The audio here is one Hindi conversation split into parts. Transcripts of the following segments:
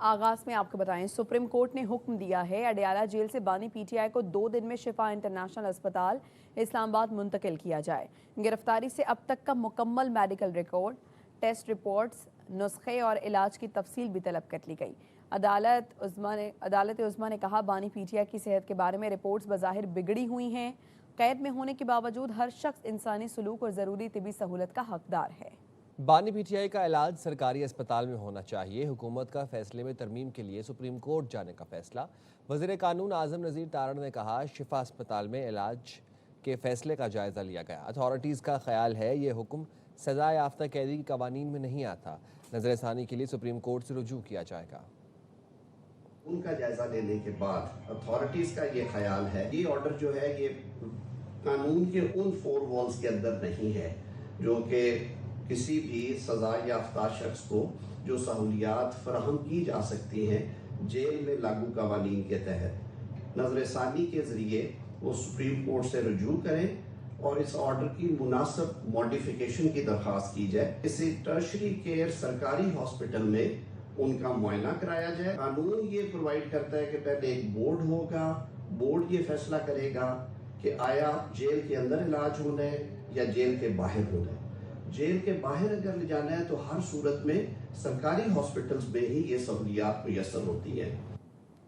आगाज में आपको बताएं, सुप्रीम कोर्ट ने हुक्म दिया है अडयाला जेल से बानी पीटीआई को 2 दिन में शिफा इंटरनेशनल अस्पताल इस्लामाबाद मुंतकिल किया जाए। गिरफ्तारी से अब तक का मुकम्मल मेडिकल रिकॉर्ड, टेस्ट रिपोर्ट्स, नुस्खे और इलाज की तफसील भी तलब कर ली गई। अदालत उज़्मा ने कहा, बानी पीटीआई की सेहत के बारे में रिपोर्ट्स बज़ाहिर बिगड़ी हुई हैं। कैद में होने के बावजूद हर शख्स इंसानी सलूक और ज़रूरी तिबी सहूलत का हकदार है। बानी पीटीआई का इलाज सरकारी अस्पताल में होना चाहिए। हुकूमत का फैसले में तरमीम के लिए सुप्रीम कोर्ट जाने का फैसला। वज़ीर कानून आज़म नज़ीर तारड़ ने कहा, शिफा अस्पताल में इलाज के फैसले का जायजा लिया गया। अथॉरिटीज़ का ख्याल है ये हुक्म सजा याफ्ता कैदी के कवानीन में नहीं आता। नजरसानी के लिए सुप्रीम कोर्ट से रुजू किया जाएगा। उनका जायजा लेने के बाद अथॉरिटीज का ये ख्याल है ये ऑर्डर जो है ये कानून के उन 4 वॉल्स के अंदर नहीं है जो कि किसी भी सजा याफ्ता शख्स को जो सहूलियात फराहम की जा सकती हैं जेल में लागू कवानीन के तहत नजरसानी के जरिए वो सुप्रीम कोर्ट से रुजू करें और इस ऑर्डर की मुनासिब मॉडिफिकेशन की दरख्वास्त की जाए। इसे टर्शरी केयर सरकारी हॉस्पिटल में उनका मुआयना कराया जाए। कानून ये प्रोवाइड करता है कि पहले एक बोर्ड होगा, बोर्ड ये फैसला करेगा कि आया जेल के अंदर इलाज होना है या जेल के बाहर होना है। जेल के बाहर अगर ले जाना है तो हर सूरत में सरकारी हॉस्पिटल्स में ही ये सहूलियात मुयस्सर होती है।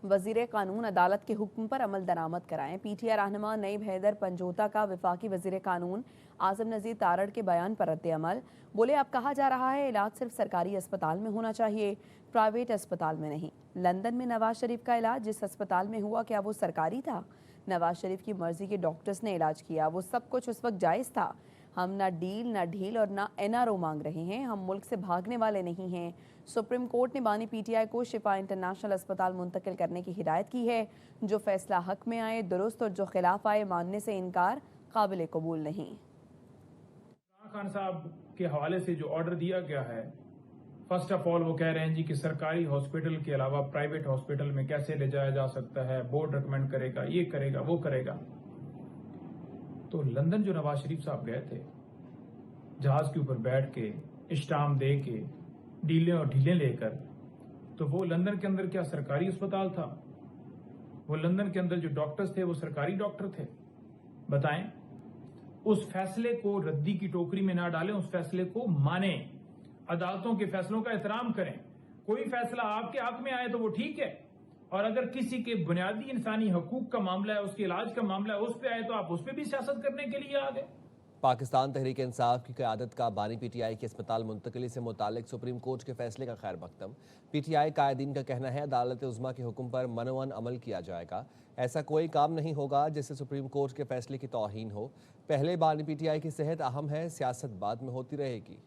वजीर कानून अदालत के हुक्म पर अमल दरामद कराएं। पीटीआई रहनुमा नईब हैदर पंजोता का वफाकी वजीर कानून आज़म नज़ीर तारड़ के बयान पर रद्द अमल। बोले, अब कहा जा रहा है इलाज सिर्फ सरकारी अस्पताल में होना चाहिए, प्राइवेट अस्पताल में नहीं। लंदन में नवाज शरीफ का इलाज जिस अस्पताल में हुआ, क्या वो सरकारी था? नवाज शरीफ की मर्जी के डॉक्टर्स ने इलाज किया, वो सब कुछ उस वक्त जायज़ था। हम ना डील, ना ढील और ना एनआरओ मांग रहे हैं। हम मुल्क से भागने वाले नहीं हैं। सुप्रीम कोर्ट ने बानी पीटीआई को शिफा इंटरनेशनल अस्पताल मुंतकिल करने की हिदायत की है। जो फैसला हक में आए दुरुस्त और जो खिलाफ आए मानने से इनकार काबिल कबूल नहीं। खान साहब के हवाले से जो ऑर्डर दिया गया है, फर्स्ट ऑफ ऑल वो कह रहे हैं जी कि सरकारी हॉस्पिटल के अलावा प्राइवेट हॉस्पिटल में कैसे ले जाया जा सकता है, बोर्ड रिकमेंड करेगा, ये करेगा, वो करेगा। तो लंदन जो नवाज शरीफ साहब गए थे, जहाज के ऊपर बैठ के, इस्टाम दे के, डीलें और ढीलें लेकर, तो वो लंदन के अंदर क्या सरकारी अस्पताल था? वो लंदन के अंदर जो डॉक्टर्स थे वो सरकारी डॉक्टर थे? बताएं। उस फैसले को रद्दी की टोकरी में ना डालें, उस फैसले को माने, अदालतों के फैसलों का एहतराम करें। कोई फैसला आपके हक में आए तो वो ठीक है, और अगर किसी के बुनियादी इंसानी हकूक का मामला है, उसके इलाज का मामला है, उस पर आए तो आप उस पर भी सियासत करने के लिए आ गए। पाकिस्तान तहरीक इंसाफ की क़यादत का बानी पीटीआई के अस्पताल मुंतकली से मुतालिक सुप्रीम कोर्ट के फैसले का खैर मकदम। पीटीआई कायदीन का कहना है अदालत उज़्मा के हुक्म पर मनोवन अमल किया जाएगा। ऐसा कोई काम नहीं होगा जिससे सुप्रीम कोर्ट के फैसले की तौहीन हो। पहले बानी पीटीआई की सेहत अहम है, सियासत बाद में होती रहेगी।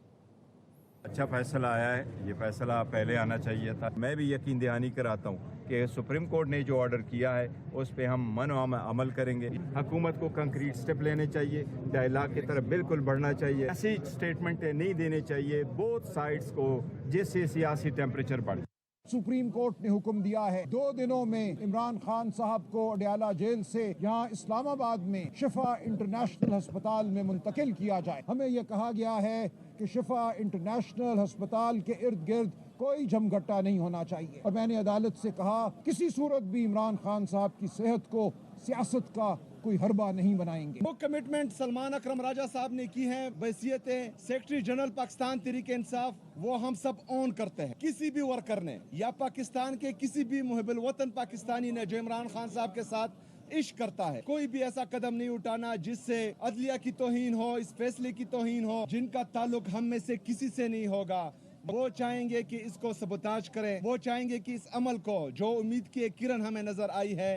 अच्छा फैसला आया है, ये फैसला पहले आना चाहिए था। मैं भी यकीन दहानी कराता हूँ कि सुप्रीम कोर्ट ने जो ऑर्डर किया है उस पर हम मनो अमल करेंगे। हुकूमत को कंक्रीट स्टेप लेने चाहिए, डायलॉग की तरफ बिल्कुल बढ़ना चाहिए। ऐसी स्टेटमेंट नहीं देने चाहिए बोथ साइड्स को जिससे सियासी टेम्परेचर बढ़े। सुप्रीम कोर्ट ने हुक्म दिया है 2 दिनों में इमरान खान साहब को अडयाला जेल से यहाँ इस्लामाबाद में शिफा इंटरनेशनल अस्पताल में मुंतकिल किया जाए। हमें यह कहा गया है कि शिफा इंटरनेशनल अस्पताल के इर्द गिर्द कोई जमघट्टा नहीं होना चाहिए, और मैंने अदालत से कहा किसी सूरत भी इमरान खान साहब की सेहत को सियासत का कोई हरबा नहीं बनाएंगे। वो कमिटमेंट सलमान अकरम राजा साहब ने की है वसीयत सेक्रेटरी जनरल पाकिस्तान तहरीक इंसाफ, वो हम सब ऑन करते हैं। किसी भी वर्कर ने या पाकिस्तान के किसी भी मुहिब्बुल वतन पाकिस्तानी ने जो इमरान खान साहब के साथ इश्क करता है, कोई भी ऐसा कदम नहीं उठाना जिससे अदलिया की तौहीन हो, इस फैसले की तौहीन हो, जिनका ताल्लुक हम में से किसी से नहीं होगा। वो चाहेंगे कि इसको सबोताज करें, वो चाहेंगे कि इस अमल को, जो उम्मीद की एक किरण हमें नजर आई है,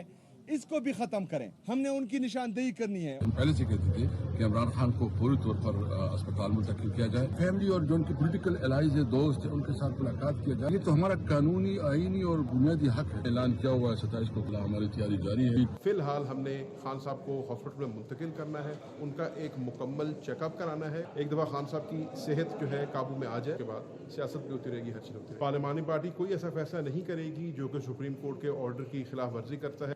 इसको भी खत्म करें। हमने उनकी निशानदेही करनी है। हम पहले से कहते थे कि इमरान खान को पूरी तौर पर अस्पताल मुंतकिल किया जाए। फैमिली और जो उनके पॉलिटिकल एलाइज है, दोस्त है, उनके साथ मुलाकात किया जाए। ये तो हमारा कानूनी, आईनी और बुनियादी हक है। ऐलान किया हुआ है 27 को, हमारी तैयारी जारी है। फिलहाल हमने खान साहब को हॉस्पिटल में मुंतकिल करना है, उनका एक मुकम्मल चेकअप कराना है। एक दफा खान साहब की सेहत जो है काबू में आ जाए के बाद सियासत भी होती रहेगी, हर चीज होती रहेगी। पार्लिमानी पार्टी कोई ऐसा फैसला नहीं करेगी जो कि सुप्रीम कोर्ट के ऑर्डर की खिलाफ वर्जी करता है।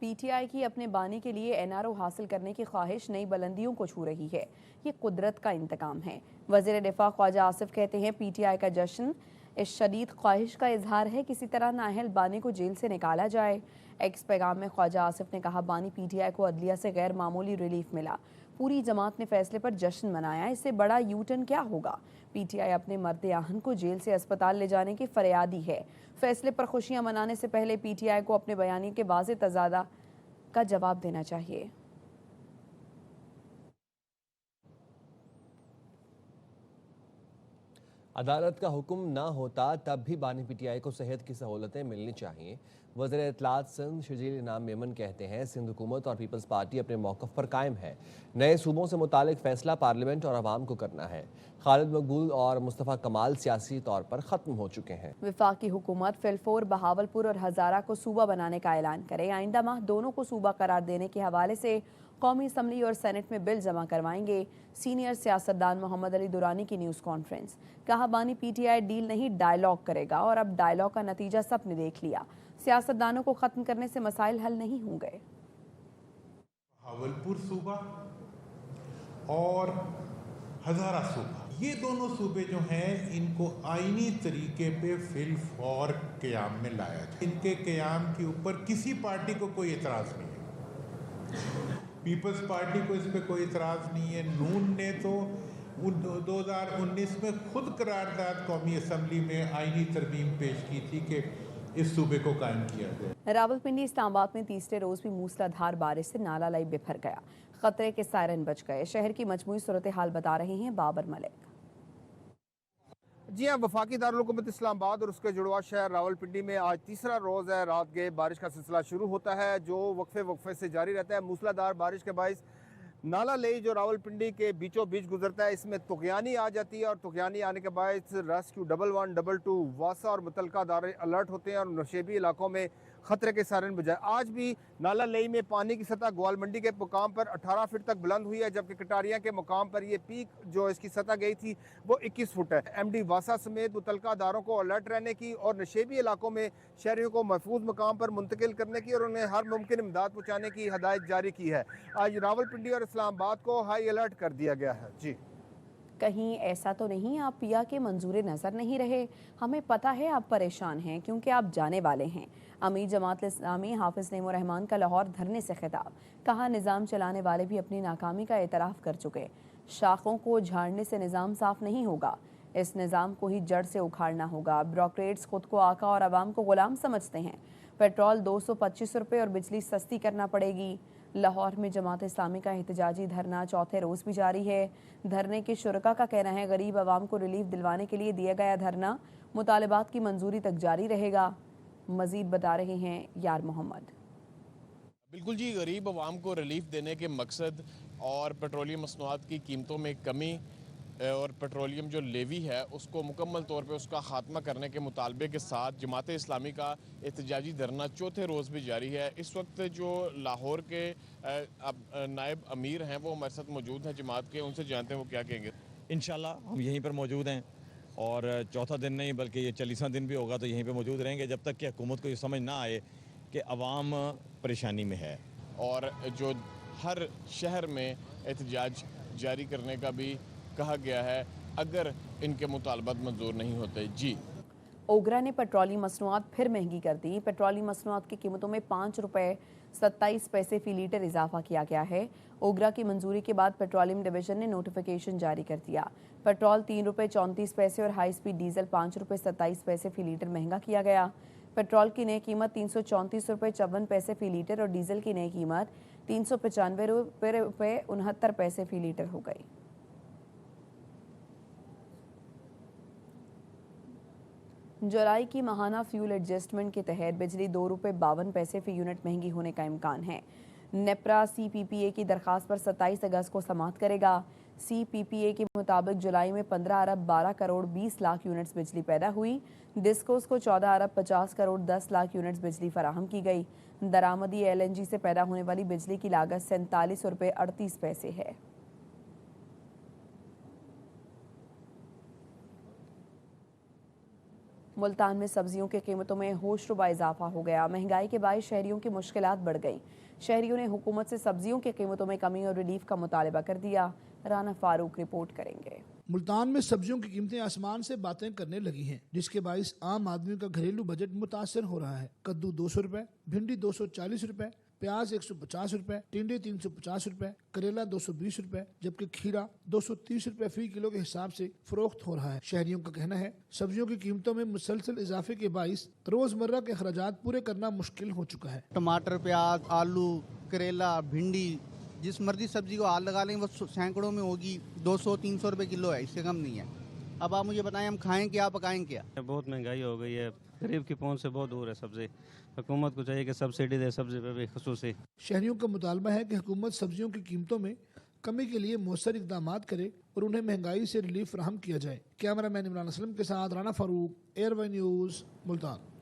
पीटीआई की अपने बानी के लिए एनआरओ हासिल करने की ख्वाहिश नई बुलंदियों को छू रही है। ये कुदरत का इंतकाम है। वज़ीर दिफा ख्वाजा आसिफ कहते हैं, पीटीआई का जश्न इस शदीद ख्वाहिश का इजहार है किसी तरह नाअहल बानी को जेल से निकाला जाए। एक्स पैगाम में ख्वाजा आसिफ ने कहा, बानी पीटीआई को अदलिया से गैर मामूली रिलीफ मिला, पूरी जमात ने फैसले पर जश्न मनाया, इससे बड़ा यू टर्न क्या होगा। पीटीआई अपने मर्द आहन को जेल से अस्पताल ले जाने की फरियादी है। फैसले पर खुशियां मनाने से पहले पीटीआई को अपने बयानी के वाज़ेह तज़ादा का जवाब देना चाहिए। अदालत का हुक्म ना होता तब भी बानी पीटीआई को सेहत की सहूलतें मिलनी चाहिए। वज़ीर इत्तलात सिंध शजील इनाम मेमन कहते हैं, सिंध हुकूमत और पीपल्स पार्टी अपने मौक़िफ़ पर कायम है। नए सूबों से मुतालिक फ़ैसला पार्लियामेंट और अवाम को करना है। खालिद मकबूल और मुस्तफ़ा कमाल सियासी तौर पर ख़त्म हो चुके हैं। वफाकी हुकूमत फिलफोर बहावलपुर और हज़ारा को सूबा बनाने का ऐलान करे। आइंदा माह दोनों को सूबा करार देने के हवाले से कौमी असम्बली और सेनेट में बिल जमा करवाएंगे। सीनियर सियासतदान मोहम्मद अली दुरानी की न्यूज़ कॉन्फ्रेंस। कहा, बानी पीटीआई डील नहीं डायलॉग करेगा और अब डायलॉग का नतीजा सबने देख लिया। सियासतदानों को ख़त्म करने से मसाइल हल नहीं होंगे। बहावलपुर सूबा और हज़ारा सूबा, ये दोनों सूबे जो हैं इनको आईनी तरीके पे फिल फॉर क़याम में लाया जाए। इनके क़याम के ऊपर किसी पार्टी को कोई एतराज़ नहीं है। पीपल्स पार्टी को इस पर कोई एतराज़ नहीं है। नून ने तो 2019 में खुद करारदाद कौमी असम्बली में आईनी तरमीम पेश की थी कि इस सूबे को कायम किया जाए। रावलपिंडी इस्लामाबाद में तीसरे रोज भी मूसलाधार बारिश से नाला लाई बिफर गया। खतरे के सायरन बज गए। शहर की मजमूई सूरत हाल बता रहे हैं बाबर मलिक। जी हाँ, वफाकी दारुल-हुकूमत इस्लामाबाद और उसके जुड़वा शहर रावलपिंडी में आज तीसरा रोज़ है। रात के बारिश का सिलसिला शुरू होता है जो वक्फे से जारी रहता है। मूसलाधार बारिश के बाइस नाला लेई जो रावलपिंडी के बीचों बीच गुजरता है, इसमें तुगयानी आ जाती है और तुगयानी आने के बाद रेस्क्यू 11, 22 वासा और मुतलका अदारे अलर्ट होते हैं और नशेबी इलाकों में खतरे के सायरन बजाए। आज भी नाला लेई में पानी की सतह ग्वाल मंडी के मुकाम पर 18 फीट तक बुलंद हुई है, जबकि कटारिया के मुकाम पर ये पीक जो इसकी सतह गई थी वो 21 फुट है। एमडी वासा समेत मुतलका अदारों को अलर्ट रहने की और नशेबी इलाकों में शहरियों को महफूज मुकाम पर मुंतकिल करने की और उन्हें हर मुमकिन इमदाद पहुँचाने की हदायत जारी की है। आज रावलपिंडी और इस्लामाबाद को हाई अलर्ट कर दिया गया है। जी, कहीं ऐसा तो नहीं आप पिया के मंजूरे नजर नहीं रहे? हमें पता है आप परेशान हैं क्योंकि आप जाने वाले हैं। अमीर जमात इस्लामी हाफिज नईमुर रहमान का लाहौर धरने से खिताब। कहा, निज़ाम चलाने वाले भी अपनी नाकामी का एतराफ़ कर चुके। शाखों को झाड़ने से निज़ाम साफ नहीं होगा, इस निज़ाम को ही जड़ से उखाड़ना होगा। ब्यूरोक्रेट्स खुद को आका और आवाम को गुलाम समझते हैं। पेट्रोल 225 रुपये और बिजली सस्ती करना पड़ेगी। लाहौर में जमात इस्लामी का एहतजाजी धरना चौथे रोज़ भी जारी है। धरने के शुरका का कहना है, गरीब आवाम को रिलीफ दिलवाने के लिए दिया गया धरना मुतालबात की मंजूरी तक जारी रहेगा। मजीद बता रहे हैं यार मोहम्मद। बिल्कुल जी, गरीब आवाम को रिलीफ देने के मकसद और पेट्रोलियम मसनूआत की कीमतों में कमी और पेट्रोलियम जो लेवी है उसको मुकम्मल तौर पे उसका ख़ात्मा करने के मुतालबे के साथ जमात इस्लामी का एहतजाजी धरना चौथे रोज़ भी जारी है। इस वक्त जो लाहौर के नायब अमीर हैं वो हमारे साथ मौजूद हैं जमात के, उनसे जानते हैं वो क्या कहेंगे। इंशाल्लाह हम यहीं पर मौजूद हैं और चौथा दिन नहीं बल्कि ये 40वां दिन भी होगा तो यहीं पे मौजूद रहेंगे जब तक कि हुकूमत को ये समझ ना आए कि अवाम परेशानी में है। और जो हर शहर में एहतजाज जारी करने का भी कहा गया है अगर इनके मुतालबात मंजूर नहीं होते। जी, ओगरा ने पेट्रोलियम मसनूआत फिर महंगी कर दी। पेट्रोलियम मसनूआत की कीमतों में 5 रुपये 27 पैसे फ़ी लीटर इजाफा किया गया है। ओगरा की मंजूरी के बाद पेट्रोलियम डिवीजन ने नोटिफिकेशन जारी कर दिया। पेट्रोल 3 रुपये 34 पैसे और हाई स्पीड डीजल 5 रुपये 27 पैसे फ़ी लीटर महंगा किया गया। पेट्रोल की नई कीमत 334 रुपये 54 पैसे फ़ी लीटर और डीजल की नई कीमत 395 रुपये 69 पैसे फ़ी लीटर हो गई। जुलाई की माहाना फ्यूल एडजस्टमेंट के तहत बिजली 2 रुपये 52 पैसे फ़ी यूनिट महंगी होने का इम्कान है। नेप्रा CPPA की दरखास्त पर 27 अगस्त को समाअत करेगा। CPPA के मुताबिक जुलाई में 15 अरब 12 करोड़ 20 लाख यूनिट्स बिजली पैदा हुई। डिस्कोस को 14 अरब 50 करोड़ 10 लाख यूनिट्स बिजली फराहम की गई। दरामदी LNG से पैदा होने वाली बिजली की लागत 47 रुपये 38 पैसे है। मुल्तान में सब्जियों की कीमतों में होशरुबा इजाफा हो गया। महंगाई के बायस शहरियों की मुश्किलात बढ़ गई। शहरियों ने हुकूमत से सब्जियों की कीमतों में कमी और रिलीफ का मुतालबा कर दिया। राना फारूक रिपोर्ट करेंगे। मुल्तान में सब्जियों की कीमतें आसमान से बातें करने लगी हैं, जिसके बाइस आम आदमी का घरेलू बजट मुतासर हो रहा है। कद्दू 200 रुपए, भिंडी 240 रुपए, प्याज 150 रुपए, टिंडे 350 रुपए, करेला 220 रुपए, जबकि खीरा 230 रुपए फी किलो के हिसाब से फरोख्त हो रहा है। शहरियों का कहना है सब्जियों की कीमतों में मुसलसल इजाफे के बाइस रोजमर्रा के अखराजात पूरे करना मुश्किल हो चुका है। टमाटर, प्याज, आलू, करेला, भिंडी, जिस मर्जी सब्जी को हाथ लगा लेंगे वो सैकड़ों में होगी। 200-300 रुपए किलो है, इससे कम नहीं है। अब आप मुझे बताएं हम खाएं क्या, पकाएं क्या? बहुत महंगाई हो गई है, गरीब की पहुंच से बहुत दूर है सब्जी। हुकूमत को चाहिए कि सब्सिडी दे सब्जी पे भी खसूसी। शहरियों का मुतालबा है कि हुकूमत सब्जियों की कीमतों में कमी के लिए मौसर इकदाम करे और उन्हें महंगाई से रिलीफ फराहम किया जाए। कैमरामैन इमरान असलम के साथ राना फारूक, एयरवे न्यूज़, मुल्तान।